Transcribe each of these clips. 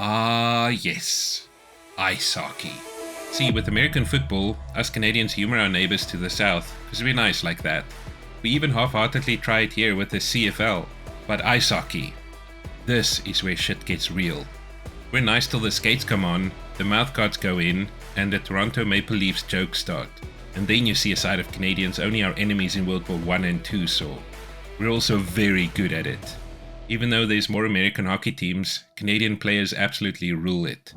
Ah, yes. Ice hockey. See, with American football, us Canadians humour our neighbours to the south, because we're nice like that. We even half-heartedly try it here with the CFL. But ice hockey, this is where shit gets real. We're nice till the skates come on, the mouth guards go in, and the Toronto Maple Leafs jokes start. And then you see a side of Canadians only our enemies in World War I and II saw. We're also very good at it. Even though there's more American hockey teams, Canadian players absolutely rule it.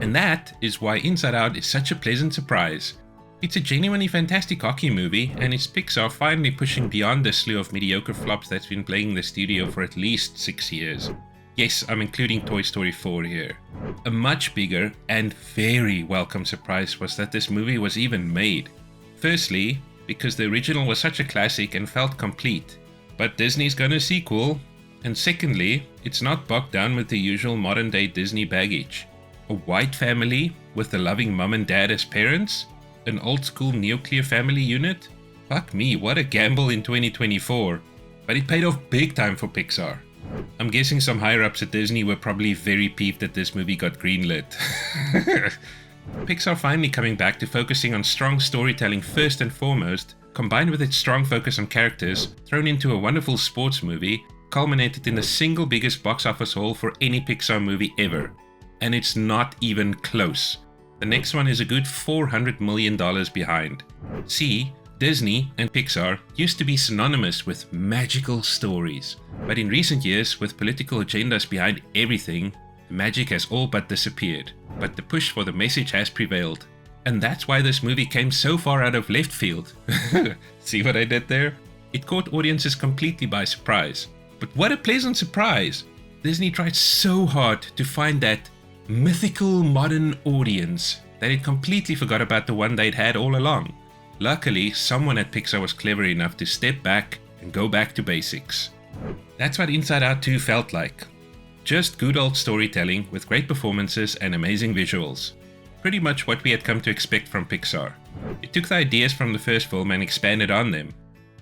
And that is why Inside Out is such a pleasant surprise. It's a genuinely fantastic hockey movie, and it's Pixar finally pushing beyond the slew of mediocre flops that's been plaguing the studio for at least 6 years. Yes, I'm including Toy Story 4 here. A much bigger and very welcome surprise was that this movie was even made. Firstly, because the original was such a classic and felt complete, but Disney's got a sequel. And secondly, it's not bogged down with the usual modern day Disney baggage. A white family with a loving mum and dad as parents? An old school nuclear family unit? Fuck me, what a gamble in 2024. But it paid off big time for Pixar. I'm guessing some higher ups at Disney were probably very peeved that this movie got greenlit. Pixar finally coming back to focusing on strong storytelling first and foremost, combined with its strong focus on characters, thrown into a wonderful sports movie, culminated in the single biggest box office haul for any Pixar movie ever. And it's not even close. The next one is a good $400 million behind. See, Disney and Pixar used to be synonymous with magical stories, but in recent years, with political agendas behind everything, the magic has all but disappeared, but the push for the message has prevailed. And that's why this movie came so far out of left field. See what I did there? It caught audiences completely by surprise. But what a pleasant surprise! Disney tried so hard to find that mythical modern audience that it completely forgot about the one they'd had all along. Luckily, someone at Pixar was clever enough to step back and go back to basics. That's what Inside Out 2 felt like. Just good old storytelling with great performances and amazing visuals. Pretty much what we had come to expect from Pixar. It took the ideas from the first film and expanded on them.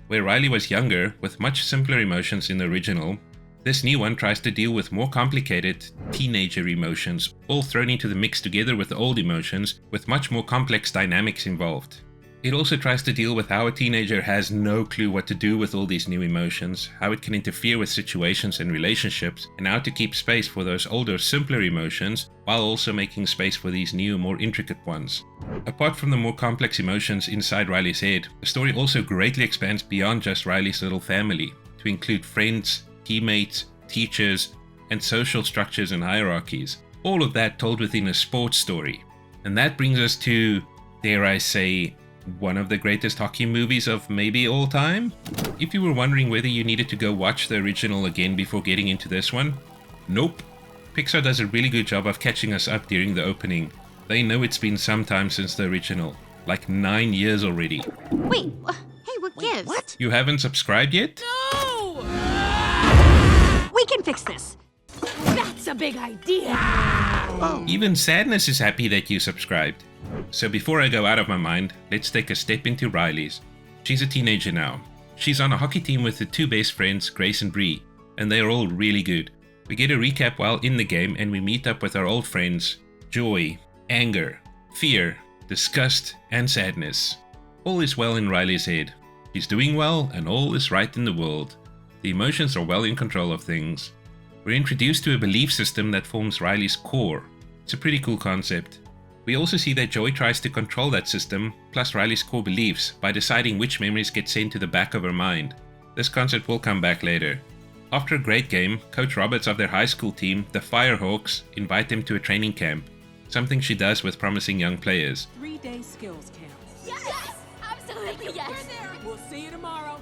Where Riley was younger, with much simpler emotions in the original, this new one tries to deal with more complicated teenager emotions, all thrown into the mix together with the old emotions, with much more complex dynamics involved. It also tries to deal with how a teenager has no clue what to do with all these new emotions, how it can interfere with situations and relationships, and how to keep space for those older, simpler emotions, while also making space for these new, more intricate ones. Apart from the more complex emotions inside Riley's head, the story also greatly expands beyond just Riley's little family, to include friends, teammates, teachers, and social structures and hierarchies. All of that told within a sports story. And that brings us to, dare I say, one of the greatest hockey movies of maybe all time? If you were wondering whether you needed to go watch the original again before getting into this one, nope. Pixar does a really good job of catching us up during the opening. They know it's been some time since the original, like 9 years already. Wait, hey, what gives? What? You haven't subscribed yet? No! We can fix this. That's a big idea. Even Sadness is happy that you subscribed. So before I go out of my mind, let's take a step into Riley's. She's a teenager now. She's on a hockey team with her two best friends, Grace and Bree, and they are all really good. We get a recap while in the game and we meet up with our old friends, Joy, Anger, Fear, Disgust, and Sadness. All is well in Riley's head. She's doing well and all is right in the world. The emotions are well in control of things. We're introduced to a belief system that forms Riley's core. It's a pretty cool concept. We also see that Joy tries to control that system, plus Riley's core beliefs, by deciding which memories get sent to the back of her mind. This concept will come back later. After a great game, Coach Roberts of their high school team, the Firehawks, invite them to a training camp, something she does with promising young players. 3-day skills camp. Yes! Absolutely yes! We're there. We'll see you tomorrow.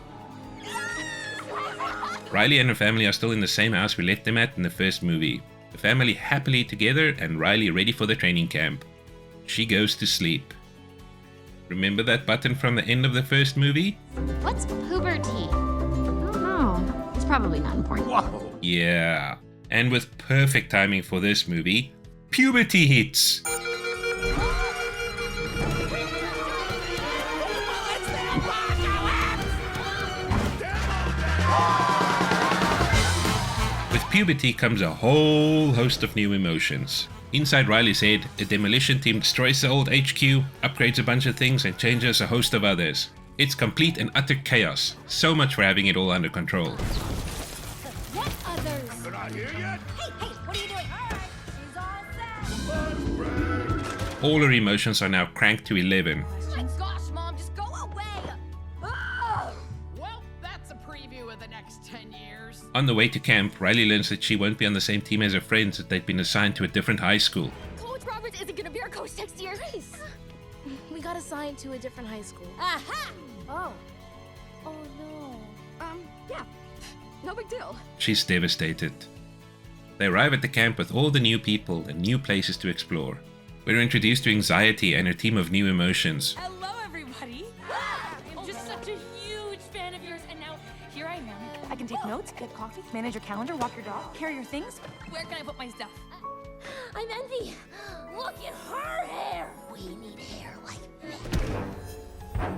Riley and her family are still in the same house we left them at in the first movie. The family happily together and Riley ready for the training camp. She goes to sleep. Remember that button from the end of the first movie? What's puberty? I don't know. It's probably not important. Whoa. Yeah. And with perfect timing for this movie, puberty hits. With puberty comes a whole host of new emotions. Inside Riley's head, a demolition team destroys the old HQ, upgrades a bunch of things, and changes a host of others. It's complete and utter chaos. So much for having it all under control. Let others. They're not here yet? Hey, what are you doing? Alright, she's all set. All her emotions are now cranked to 11. My gosh, Mom, just go away. Ugh. Well, that's a preview of the next 10 years. On the way to camp, Riley learns that she won't be on the same team as her friends, that they've been assigned to a different high school. Coach Roberts isn't gonna be our coach next year. Nice. We got assigned to a different high school. Aha! Oh. Oh no. Yeah. No big deal. She's devastated. They arrive at the camp with all the new people and new places to explore. We're introduced to Anxiety and her team of new emotions. Hello, everybody. I'm just such a huge fan of yours, and now here I am. I can take notes, get coffee, manage your calendar, walk your dog, carry your things. Where can I put my stuff? I'm Envy. Look at her hair. We need hair like that.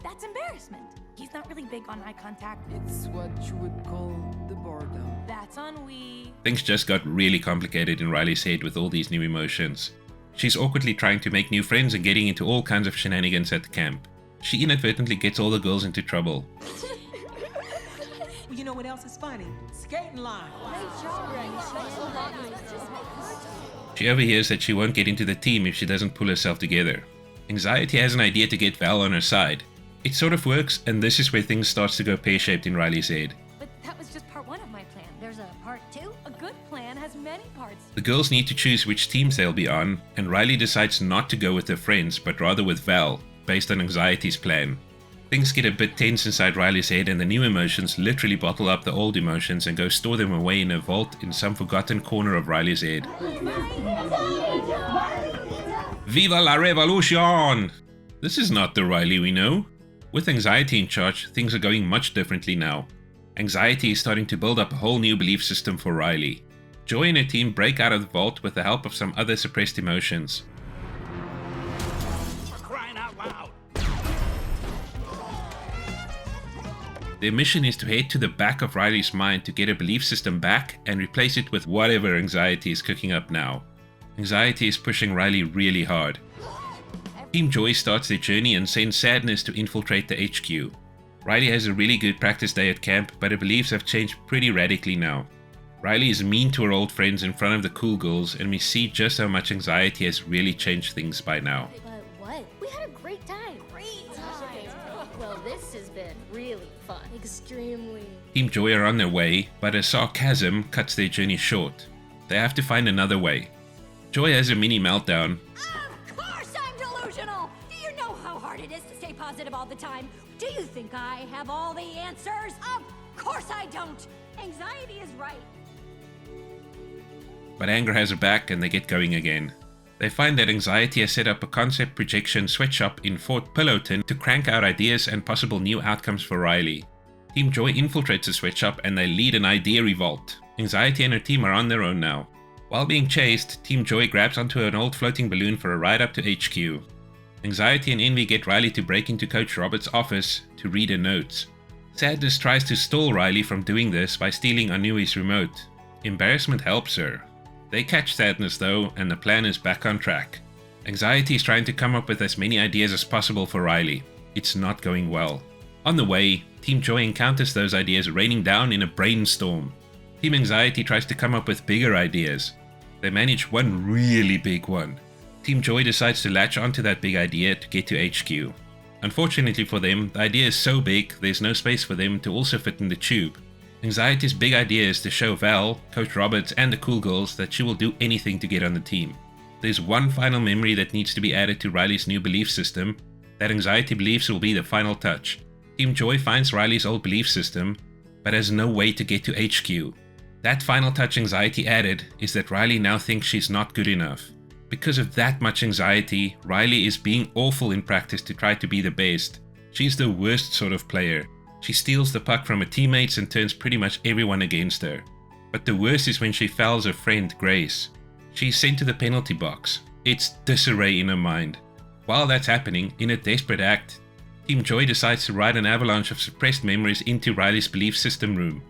That's embarrassment. He's not really big on eye contact. It's what you would call the boredom. That's ennui. Things just got really complicated in Riley's head with all these new emotions. She's awkwardly trying to make new friends and getting into all kinds of shenanigans at the camp. She inadvertently gets all the girls into trouble. You know what else is funny? Skating line. She overhears that she won't get into the team if she doesn't pull herself together. Anxiety has an idea to get Val on her side. It sort of works, and this is where things starts to go pear-shaped in Riley's head. But that was just part one of my plan. There's a part 2. A good plan has many parts. The girls need to choose which teams they'll be on, and Riley decides not to go with her friends, but rather with Val, based on Anxiety's plan. Things get a bit tense inside Riley's head, and the new emotions literally bottle up the old emotions and go store them away in a vault in some forgotten corner of Riley's head. Viva la revolution! This is not the Riley we know. With Anxiety in charge, things are going much differently now. Anxiety is starting to build up a whole new belief system for Riley. Joy and her team break out of the vault with the help of some other suppressed emotions. Their mission is to head to the back of Riley's mind to get a belief system back and replace it with whatever Anxiety is cooking up now. Anxiety is pushing Riley really hard. Team Joy starts their journey and sends Sadness to infiltrate the HQ. Riley has a really good practice day at camp, but her beliefs have changed pretty radically now. Riley is mean to her old friends in front of the cool girls, and we see just how much Anxiety has really changed things by now. But what? We had a great time. Great time. Well, this has been really fun. Extremely. Team Joy are on their way, but a sarcasm cuts their journey short. They have to find another way. Joy has a mini meltdown. Of course I'm delusional. Do you know how hard it is to stay positive all the time? Do you think I have all the answers? Of course I don't. Anxiety is right. But anger has her back and they get going again. They find that Anxiety has set up a concept projection sweatshop in Fort Pillowton to crank out ideas and possible new outcomes for Riley. Team Joy infiltrates the sweatshop and they lead an idea revolt. Anxiety and her team are on their own now. While being chased, Team Joy grabs onto an old floating balloon for a ride up to HQ. Anxiety and Envy get Riley to break into Coach Roberts' office to read her notes. Sadness tries to stall Riley from doing this by stealing Anui's remote. Embarrassment helps her. They catch Sadness though, and the plan is back on track. Anxiety is trying to come up with as many ideas as possible for Riley. It's not going well. On the way, Team Joy encounters those ideas raining down in a brainstorm. Team Anxiety tries to come up with bigger ideas. They manage one really big one. Team Joy decides to latch onto that big idea to get to HQ. Unfortunately for them, the idea is so big there's no space for them to also fit in the tube. Anxiety's big idea is to show Val, Coach Roberts and the cool girls that she will do anything to get on the team. There's one final memory that needs to be added to Riley's new belief system that Anxiety believes will be the final touch. Team Joy finds Riley's old belief system, but has no way to get to HQ. That final touch Anxiety added is that Riley now thinks she's not good enough. Because of that much anxiety, Riley is being awful in practice to try to be the best. She's the worst sort of player. She steals the puck from her teammates and turns pretty much everyone against her. But the worst is when she fouls her friend Grace. She's sent to the penalty box. It's disarray in her mind. While that's happening, in a desperate act, Team Joy decides to ride an avalanche of suppressed memories into Riley's belief system room.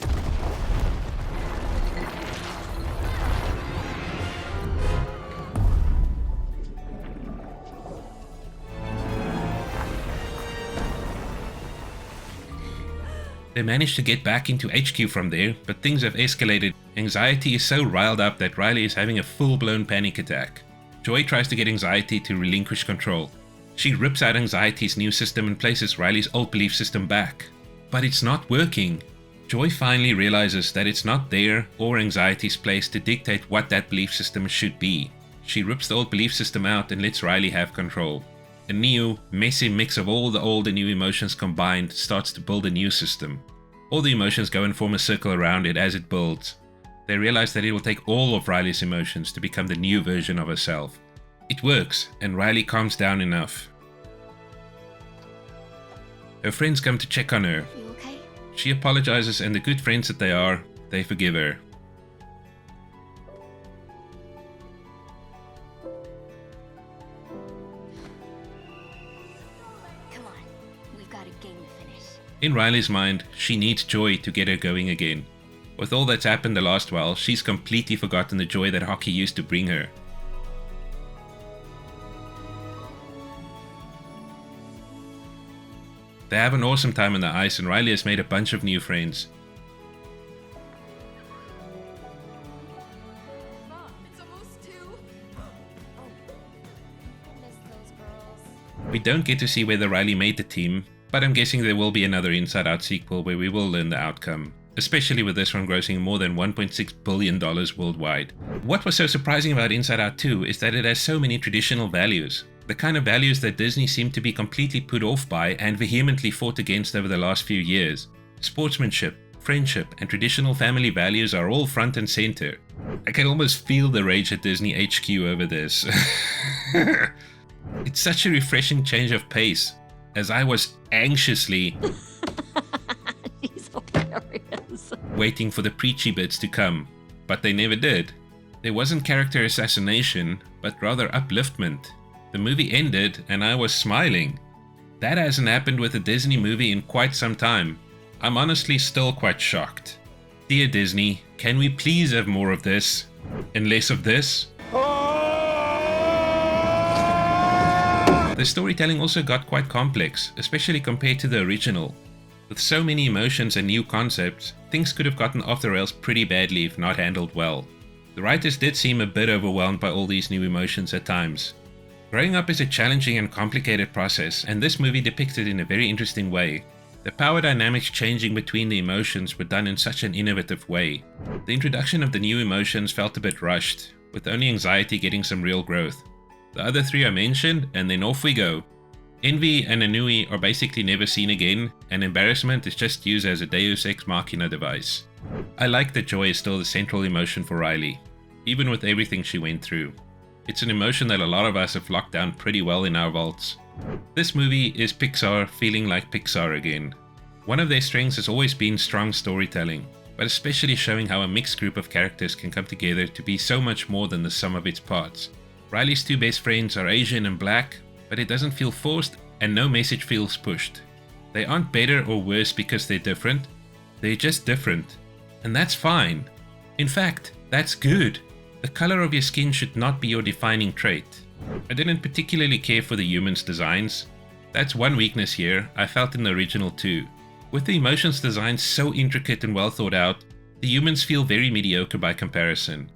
They manage to get back into HQ from there, but things have escalated. Anxiety is so riled up that Riley is having a full-blown panic attack. Joy tries to get Anxiety to relinquish control. She rips out Anxiety's new system and places Riley's old belief system back. But it's not working. Joy finally realizes that it's not their or Anxiety's place to dictate what that belief system should be. She rips the old belief system out and lets Riley have control. A new, messy mix of all the old and new emotions combined starts to build a new system. All the emotions go and form a circle around it as it builds. They realize that it will take all of Riley's emotions to become the new version of herself. It works, and Riley calms down enough. Her friends come to check on her. You okay? She apologizes, and the good friends that they are, they forgive her. Come on, we've got a game to finish. In Riley's mind, she needs Joy to get her going again. With all that's happened the last while, she's completely forgotten the joy that hockey used to bring her. They have an awesome time on the ice, and Riley has made a bunch of new friends. It's almost 2. I miss those girls. We don't get to see whether Riley made the team, but I'm guessing there will be another Inside Out sequel where we will learn the outcome, especially with this one grossing more than $1.6 billion worldwide. What was so surprising about Inside Out 2 is that it has so many traditional values. The kind of values that Disney seemed to be completely put off by and vehemently fought against over the last few years. Sportsmanship, friendship, and traditional family values are all front and center. I can almost feel the rage at Disney HQ over this. It's such a refreshing change of pace, as I was anxiously He's hilarious. waiting for the preachy bits to come, but they never did. There wasn't character assassination, but rather upliftment. The movie ended and I was smiling. That hasn't happened with a Disney movie in quite some time. I'm honestly still quite shocked. Dear Disney, can we please have more of this and less of this? The storytelling also got quite complex, especially compared to the original. With so many emotions and new concepts, things could have gotten off the rails pretty badly if not handled well. The writers did seem a bit overwhelmed by all these new emotions at times. Growing up is a challenging and complicated process, and this movie depicts it in a very interesting way. The power dynamics changing between the emotions were done in such an innovative way. The introduction of the new emotions felt a bit rushed, with only Anxiety getting some real growth. The other three are mentioned, and then off we go. Envy and Ennui are basically never seen again, and embarrassment is just used as a Deus Ex Machina device. I like that Joy is still the central emotion for Riley, even with everything she went through. It's an emotion that a lot of us have locked down pretty well in our vaults. This movie is Pixar feeling like Pixar again. One of their strengths has always been strong storytelling, but especially showing how a mixed group of characters can come together to be so much more than the sum of its parts. Riley's two best friends are Asian and black, but it doesn't feel forced and no message feels pushed. They aren't better or worse because they're different, they're just different. And that's fine. In fact, that's good. The color of your skin should not be your defining trait. I didn't particularly care for the humans' designs. That's one weakness here, I felt in the original too. With the emotions designs so intricate and well thought out, the humans feel very mediocre by comparison.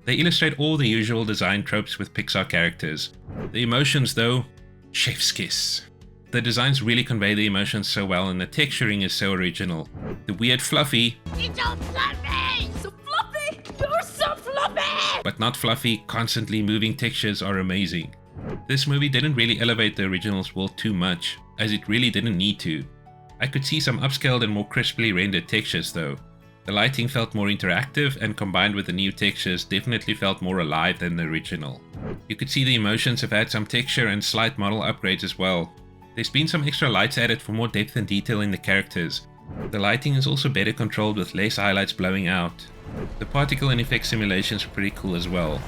They illustrate all the usual design tropes with Pixar characters. The emotions though, chef's kiss. The designs really convey the emotions so well and the texturing is so original. The weird fluffy, It's so fluffy! So fluffy! You're so fluffy! but not fluffy, constantly moving textures are amazing. This movie didn't really elevate the original's world too much, as it really didn't need to. I could see some upscaled and more crisply rendered textures though. The lighting felt more interactive and combined with the new textures definitely felt more alive than the original. You could see the emotions have had some texture and slight model upgrades as well. There's been some extra lights added for more depth and detail in the characters. The lighting is also better controlled with less highlights blowing out. The particle and effect simulations are pretty cool as well.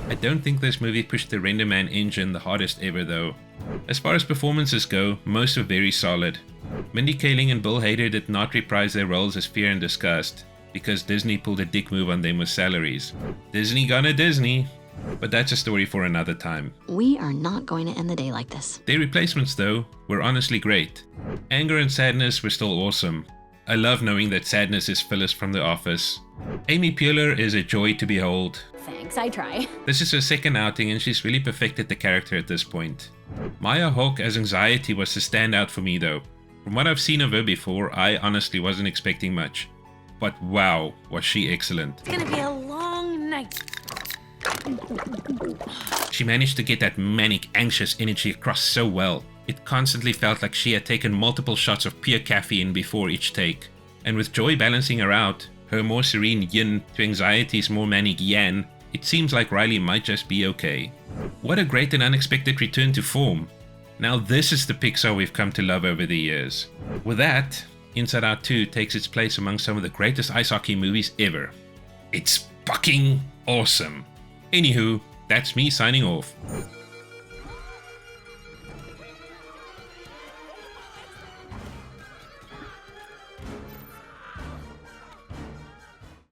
I don't think this movie pushed the RenderMan engine the hardest ever though. As far as performances go, most were very solid. Mindy Kaling and Bill Hader did not reprise their roles as Fear and Disgust. because Disney pulled a dick move on them with salaries. Disney gonna Disney. But that's a story for another time. We are not going to end the day like this. Their replacements, though, were honestly great. Anger and Sadness were still awesome. I love knowing that Sadness is Phyllis from The Office. Amy Poehler is a joy to behold. Thanks, I try. This is her second outing and she's really perfected the character at this point. Maya Hawke as Anxiety was the standout for me though. From what I've seen of her before, I honestly wasn't expecting much. But wow, was she excellent. It's gonna be a long night. She managed to get that manic, anxious energy across so well. It constantly felt like she had taken multiple shots of pure caffeine before each take. And with Joy balancing her out, her more serene yin to Anxiety's more manic yang, it seems like Riley might just be okay. What a great and unexpected return to form. Now this is the Pixar we've come to love over the years. With that, Inside Out 2 takes its place among some of the greatest ice hockey movies ever. It's fucking awesome. Anywho, that's me signing off.